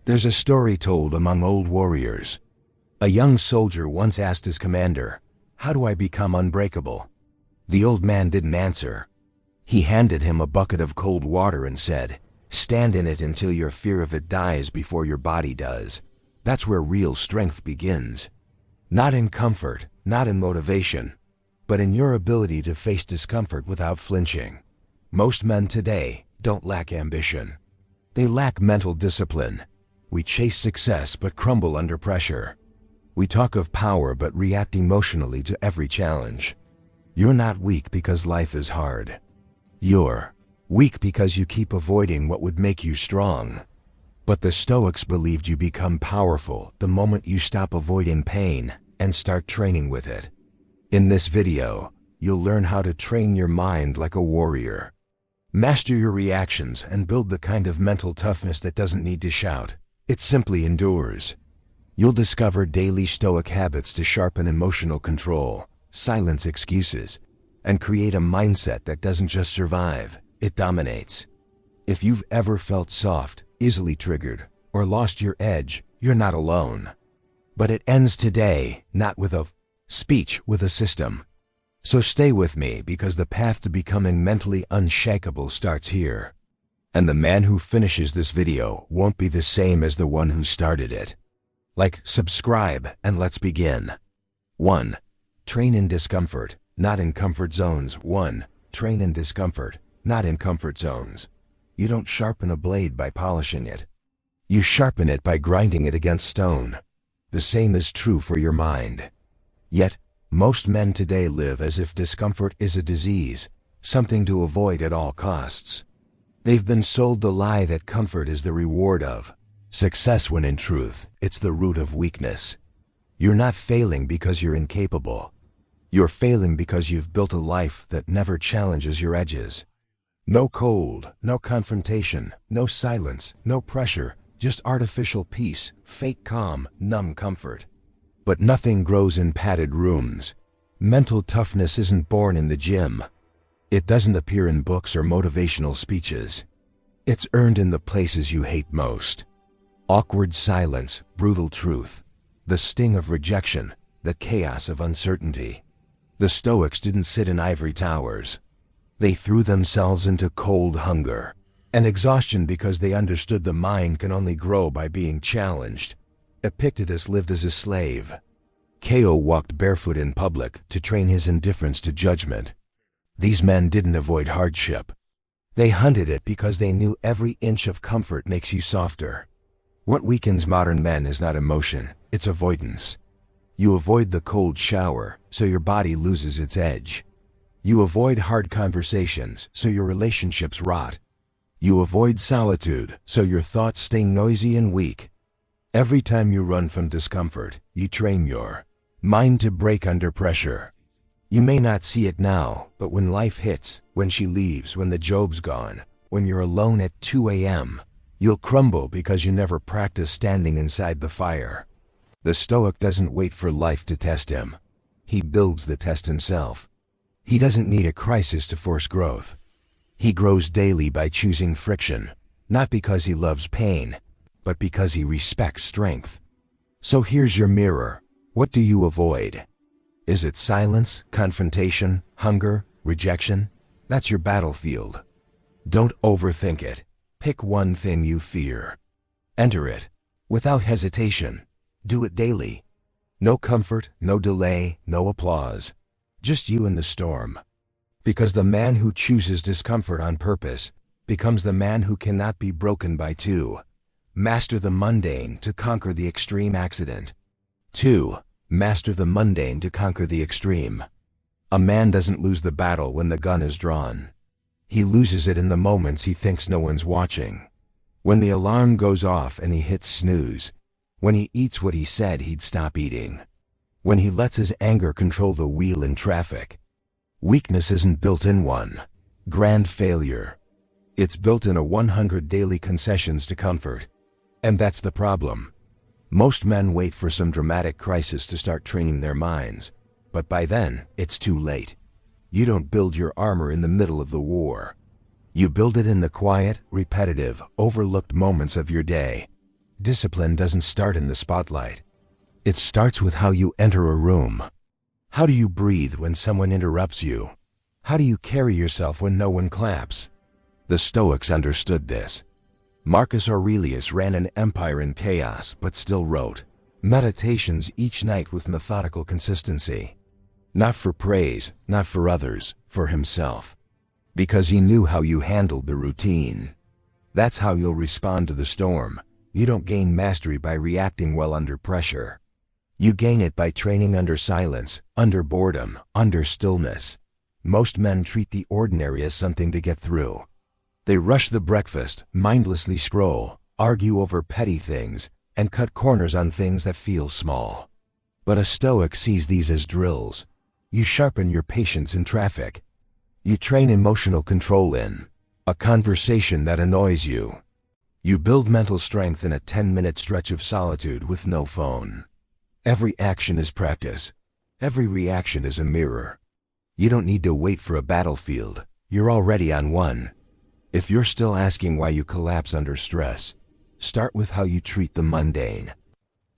There's a story told among old warriors. A young soldier once asked his commander, "How do I become unbreakable?" The old man didn't answer. He handed him a bucket of cold water and said, "Stand in it until your fear of it dies before your body does. That's where real strength begins. Not in comfort, not in motivation, but in your ability to face discomfort without flinching." Most men today don't lack ambition. They lack mental discipline. We chase success but crumble under pressure. We talk of power but react emotionally to every challenge. You're not weak because life is hard. You're weak because you keep avoiding what would make you strong. But the Stoics believed you become powerful the moment you stop avoiding pain and start training with it. In this video, you'll learn how to train your mind like a warrior. Master your reactions and build the kind of mental toughness that doesn't need to shout. It simply endures. You'll discover daily Stoic habits to sharpen emotional control, silence excuses, and create a mindset that doesn't just survive, it dominates. If you've ever felt soft, easily triggered, or lost your edge, you're not alone. But it ends today, not with a speech, with a system. So stay with me because the path to becoming mentally unshakable starts here. And the man who finishes this video won't be the same as the one who started it. Like, subscribe, and let's begin. 1. Train in discomfort, not in comfort zones. 1. Train in discomfort, not in comfort zones. You don't sharpen a blade by polishing it. You sharpen it by grinding it against stone. The same is true for your mind. Yet, most men today live as if discomfort is a disease, something to avoid at all costs. They've been sold the lie that comfort is the reward of success when in truth, it's the root of weakness. You're not failing because you're incapable. You're failing because you've built a life that never challenges your edges. No cold, no confrontation, no silence, no pressure, just artificial peace, fake calm, numb comfort. But nothing grows in padded rooms. Mental toughness isn't born in the gym. It doesn't appear in books or motivational speeches. It's earned in the places you hate most. Awkward silence, brutal truth, the sting of rejection, the chaos of uncertainty. The Stoics didn't sit in ivory towers. They threw themselves into cold hunger and exhaustion because they understood the mind can only grow by being challenged. Epictetus lived as a slave. Cato walked barefoot in public to train his indifference to judgment. These men didn't avoid hardship. They hunted it because they knew every inch of comfort makes you softer. What weakens modern men is not emotion, it's avoidance. You avoid the cold shower, so your body loses its edge. You avoid hard conversations, so your relationships rot. You avoid solitude, so your thoughts stay noisy and weak. Every time you run from discomfort, you train your mind to break under pressure. You may not see it now, but when life hits, when she leaves, when the job's gone, when you're alone at 2 a.m., you'll crumble because you never practiced standing inside the fire. The Stoic doesn't wait for life to test him. He builds the test himself. He doesn't need a crisis to force growth. He grows daily by choosing friction, not because he loves pain, but because he respects strength. So here's your mirror. What do you avoid? Is it silence, confrontation, hunger, rejection? That's your battlefield. Don't overthink it. Pick one thing you fear. Enter it. Without hesitation. Do it daily. No comfort, no delay, no applause. Just you and the storm. Because the man who chooses discomfort on purpose becomes the man who cannot be broken by 2. Master the mundane to conquer the extreme accident. 2. Master the mundane to conquer the extreme. A man doesn't lose the battle when the gun is drawn. He loses it in the moments he thinks no one's watching. When the alarm goes off and he hits snooze. When he eats what he said he'd stop eating. When he lets his anger control the wheel in traffic. Weakness isn't built in one grand failure. It's built in a 100 daily concessions to comfort. And that's the problem. Most men wait for some dramatic crisis to start training their minds, but by then, it's too late. You don't build your armor in the middle of the war. You build it in the quiet, repetitive, overlooked moments of your day. Discipline doesn't start in the spotlight. It starts with how you enter a room. How do you breathe when someone interrupts you? How do you carry yourself when no one claps? The Stoics understood this. Marcus Aurelius ran an empire in chaos but still wrote meditations each night with methodical consistency. Not for praise, not for others, for himself. Because he knew how you handled the routine. That's how you'll respond to the storm. You don't gain mastery by reacting well under pressure. You gain it by training under silence, under boredom, under stillness. Most men treat the ordinary as something to get through. They rush the breakfast, mindlessly scroll, argue over petty things, and cut corners on things that feel small. But a Stoic sees these as drills. You sharpen your patience in traffic. You train emotional control in a conversation that annoys you. You build mental strength in a 10-minute stretch of solitude with no phone. Every action is practice. Every reaction is a mirror. You don't need to wait for a battlefield. You're already on one. If you're still asking why you collapse under stress, start with how you treat the mundane.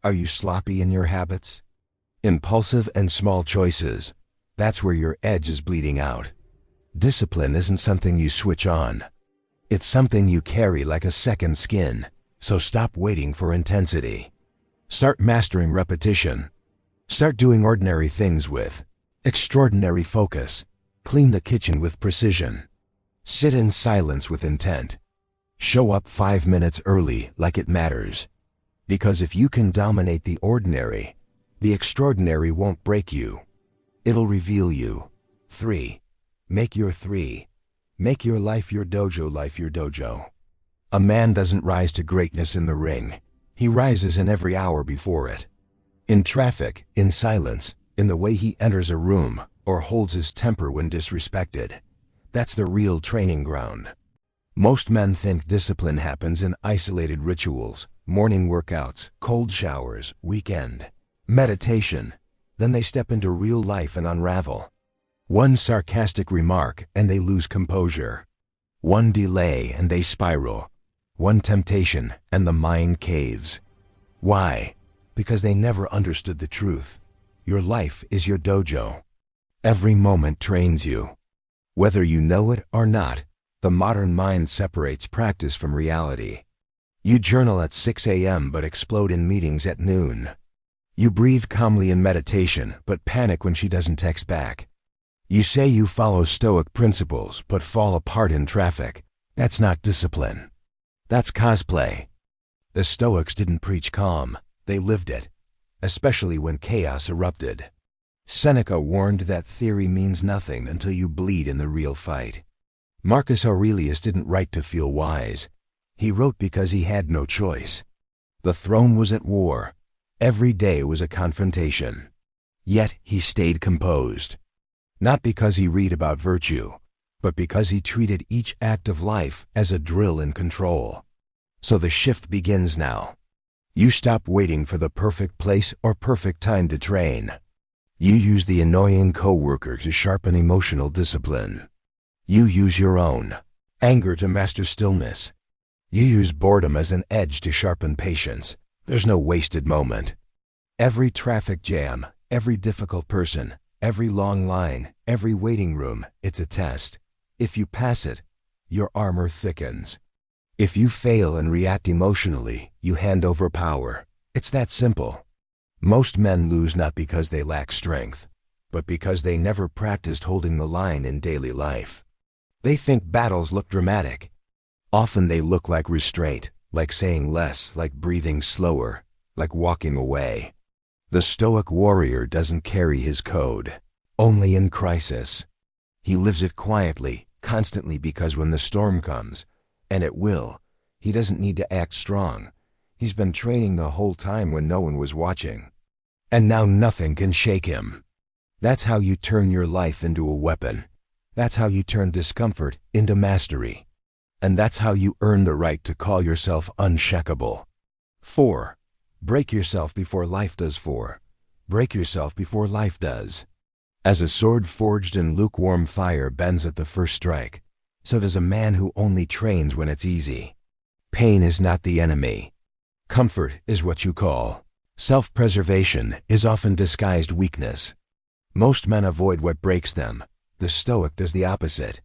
Are you sloppy in your habits? Impulsive and small choices. That's where your edge is bleeding out. Discipline isn't something you switch on. It's something you carry like a second skin, so stop waiting for intensity. Start mastering repetition. Start doing ordinary things with extraordinary focus. Clean the kitchen with precision. Sit in silence with intent. Show up 5 minutes early like it matters. Because if you can dominate the ordinary, the extraordinary won't break you. It'll reveal you. 3. Make your 3. Make your life your dojo, life your dojo. A man doesn't rise to greatness in the ring. He rises in every hour before it. In traffic, in silence, in the way he enters a room, or holds his temper when disrespected. That's the real training ground. Most men think discipline happens in isolated rituals, morning workouts, cold showers, weekend meditation. Then they step into real life and unravel. One sarcastic remark and they lose composure. One delay and they spiral. One temptation and the mind caves. Why? Because they never understood the truth. Your life is your dojo. Every moment trains you. Whether you know it or not, the modern mind separates practice from reality. You journal at 6 a.m. but explode in meetings at noon. You breathe calmly in meditation but panic when she doesn't text back. You say you follow Stoic principles but fall apart in traffic. That's not discipline. That's cosplay. The Stoics didn't preach calm, they lived it, especially when chaos erupted. Seneca warned that theory means nothing until you bleed in the real fight. Marcus Aurelius didn't write to feel wise. He wrote because he had no choice. The throne was at war. Every day was a confrontation. Yet he stayed composed. Not because he read about virtue, but because he treated each act of life as a drill in control. So the shift begins now. You stop waiting for the perfect place or perfect time to train. You use the annoying coworker to sharpen emotional discipline. You use your own anger to master stillness. You use boredom as an edge to sharpen patience. There's no wasted moment. Every traffic jam, every difficult person, every long line, every waiting room, it's a test. If you pass it, your armor thickens. If you fail and react emotionally, you hand over power. It's that simple. Most men lose not because they lack strength, but because they never practiced holding the line in daily life. They think battles look dramatic. Often they look like restraint, like saying less, like breathing slower, like walking away. The Stoic warrior doesn't carry his code, only in crisis. He lives it quietly, constantly, because when the storm comes, and it will, he doesn't need to act strong. He's been training the whole time when no one was watching. And now nothing can shake him. That's how you turn your life into a weapon. That's how you turn discomfort into mastery. And that's how you earn the right to call yourself unshakable. 4. Break yourself before life does. 4. Break yourself before life does. As a sword forged in lukewarm fire bends at the first strike, so does a man who only trains when it's easy. Pain is not the enemy. Comfort is what you call. Self-preservation is often disguised weakness. Most men avoid what breaks them. The Stoic does the opposite.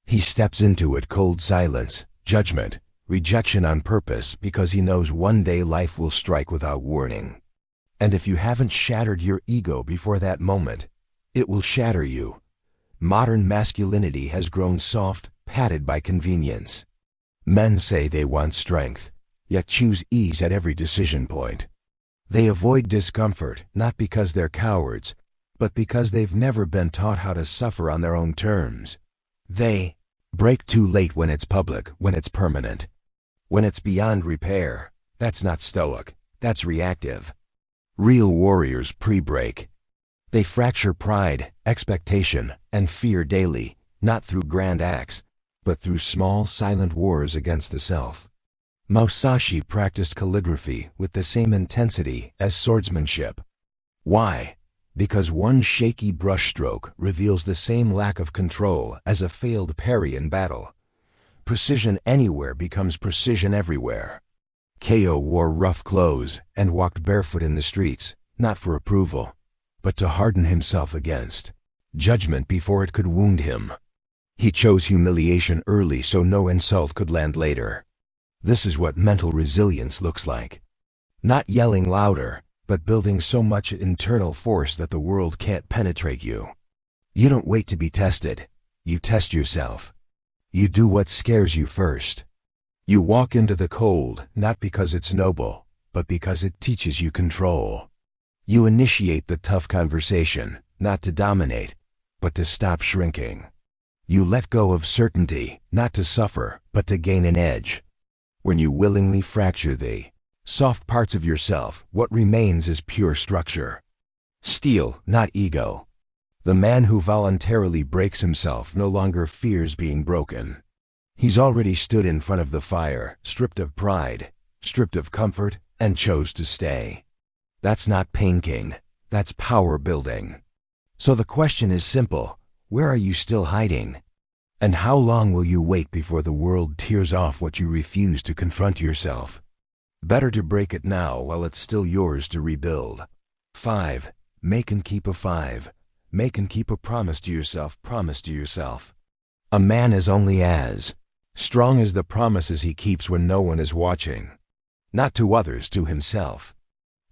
He steps into it cold silence, judgment, rejection on purpose because he knows one day life will strike without warning. And if you haven't shattered your ego before that moment, it will shatter you. Modern masculinity has grown soft, padded by convenience. Men say they want strength, yet choose ease at every decision point. They avoid discomfort not because they're cowards, but because they've never been taught how to suffer on their own terms. They break too late when it's public, when it's permanent. When it's beyond repair, that's not stoic, that's reactive. Real warriors pre-break. They fracture pride, expectation, and fear daily, not through grand acts, but through small, silent wars against the self. Musashi practiced calligraphy with the same intensity as swordsmanship. Why? Because one shaky brushstroke reveals the same lack of control as a failed parry in battle. Precision anywhere becomes precision everywhere. Ko wore rough clothes and walked barefoot in the streets, not for approval, but to harden himself against judgment before it could wound him. He chose humiliation early so no insult could land later. This is what mental resilience looks like. Not yelling louder, but building so much internal force that the world can't penetrate you. You don't wait to be tested. You test yourself. You do what scares you first. You walk into the cold, not because it's noble, but because it teaches you control. You initiate the tough conversation, not to dominate, but to stop shrinking. You let go of certainty, not to suffer, but to gain an edge. When you willingly fracture the soft parts of yourself, what remains is pure structure. Steel, not ego. The man who voluntarily breaks himself no longer fears being broken. He's already stood in front of the fire, stripped of pride, stripped of comfort, and chose to stay. That's not painting, that's power building. So the question is simple: where are you still hiding? And how long will you wait before the world tears off what you refuse to confront yourself? Better to break it now while it's still yours to rebuild. 5. Make and keep a 5. Make and keep a promise to yourself. Promise to yourself. A man is only as strong as the promises he keeps when no one is watching. Not to others, to himself.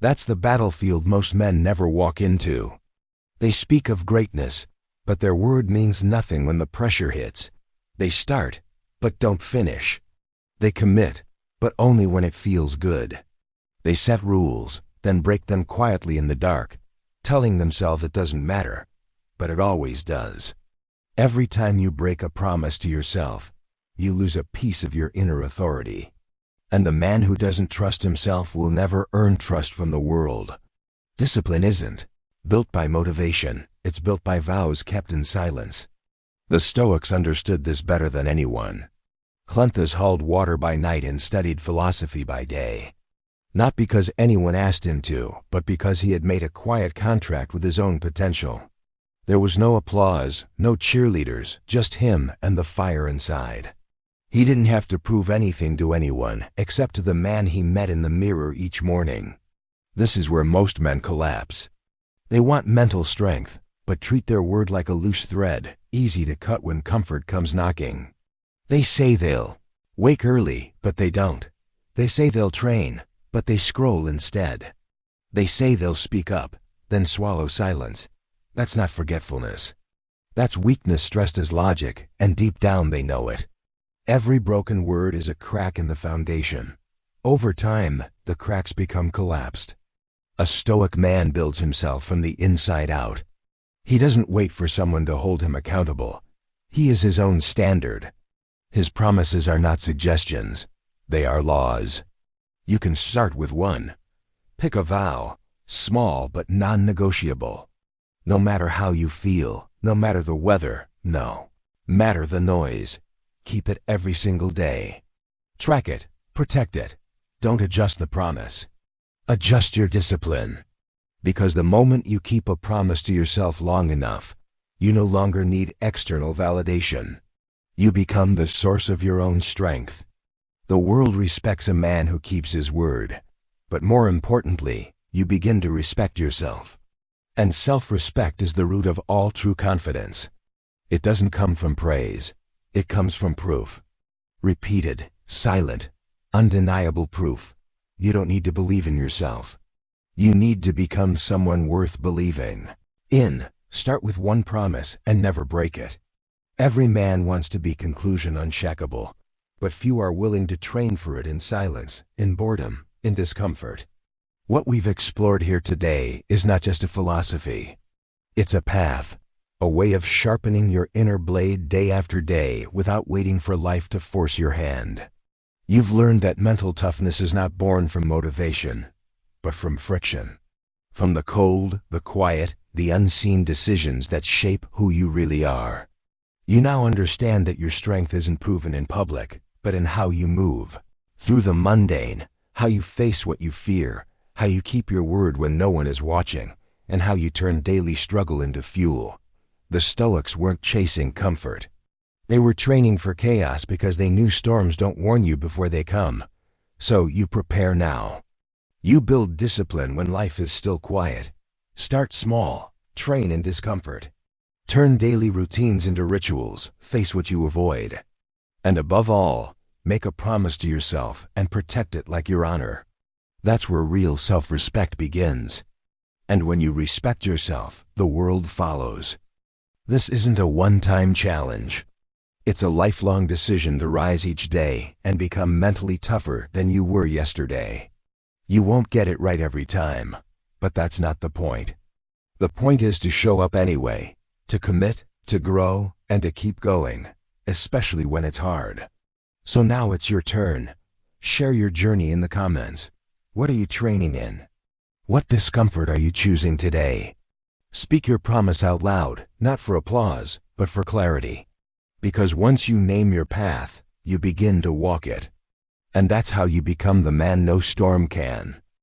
That's the battlefield most men never walk into. They speak of greatness, but their word means nothing when the pressure hits. They start, but don't finish. They commit, but only when it feels good. They set rules, then break them quietly in the dark, telling themselves it doesn't matter, but it always does. Every time you break a promise to yourself, you lose a piece of your inner authority. And the man who doesn't trust himself will never earn trust from the world. Discipline isn't built by motivation, it's built by vows kept in silence. The Stoics understood this better than anyone. Cleanthes hauled water by night and studied philosophy by day. Not because anyone asked him to, but because he had made a quiet contract with his own potential. There was no applause, no cheerleaders, just him and the fire inside. He didn't have to prove anything to anyone except to the man he met in the mirror each morning. This is where most men collapse. They want mental strength, but treat their word like a loose thread, easy to cut when comfort comes knocking. They say they'll wake early, but they don't. They say they'll train, but they scroll instead. They say they'll speak up, then swallow silence. That's not forgetfulness. That's weakness dressed as logic, and deep down they know it. Every broken word is a crack in the foundation. Over time, the cracks become collapsed. A Stoic man builds himself from the inside out. He doesn't wait for someone to hold him accountable. He is his own standard. His promises are not suggestions. They are laws. You can start with one. Pick a vow, small but non-negotiable. No matter how you feel, no matter the weather, no matter the noise, keep it every single day. Track it, protect it. Don't adjust the promise. Adjust your discipline. Because the moment you keep a promise to yourself long enough, you no longer need external validation. You become the source of your own strength. The world respects a man who keeps his word, But more importantly, you begin to respect yourself. And self-respect is the root of all true confidence. It doesn't come from praise. It comes from proof. Repeated, silent, undeniable proof. You don't need to believe in yourself. You need to become someone worth believing in. Start with one promise and never break it. Every man wants to be conclusion unshakable, but few are willing to train for it in silence, in boredom, in discomfort. What we've explored here today is not just a philosophy. It's a path, a way of sharpening your inner blade day after day without waiting for life to force your hand. You've learned that mental toughness is not born from motivation, but from friction. From the cold, the quiet, the unseen decisions that shape who you really are. You now understand that your strength isn't proven in public, but in how you move. Through the mundane, how you face what you fear, how you keep your word when no one is watching, and how you turn daily struggle into fuel. The Stoics weren't chasing comfort. They were training for chaos because they knew storms don't warn you before they come. So you prepare now. You build discipline when life is still quiet. Start small, train in discomfort. Turn daily routines into rituals, face what you avoid. And above all, make a promise to yourself and protect it like your honor. That's where real self-respect begins. And when you respect yourself, the world follows. This isn't a one-time challenge. It's a lifelong decision to rise each day and become mentally tougher than you were yesterday. You won't get it right every time, but that's not the point. The point is to show up anyway, to commit, to grow, and to keep going, especially when it's hard. So now it's your turn. Share your journey in the comments. What are you training in? What discomfort are you choosing today? Speak your promise out loud, not for applause, but for clarity. Because once you name your path, you begin to walk it. And that's how you become the man no storm can.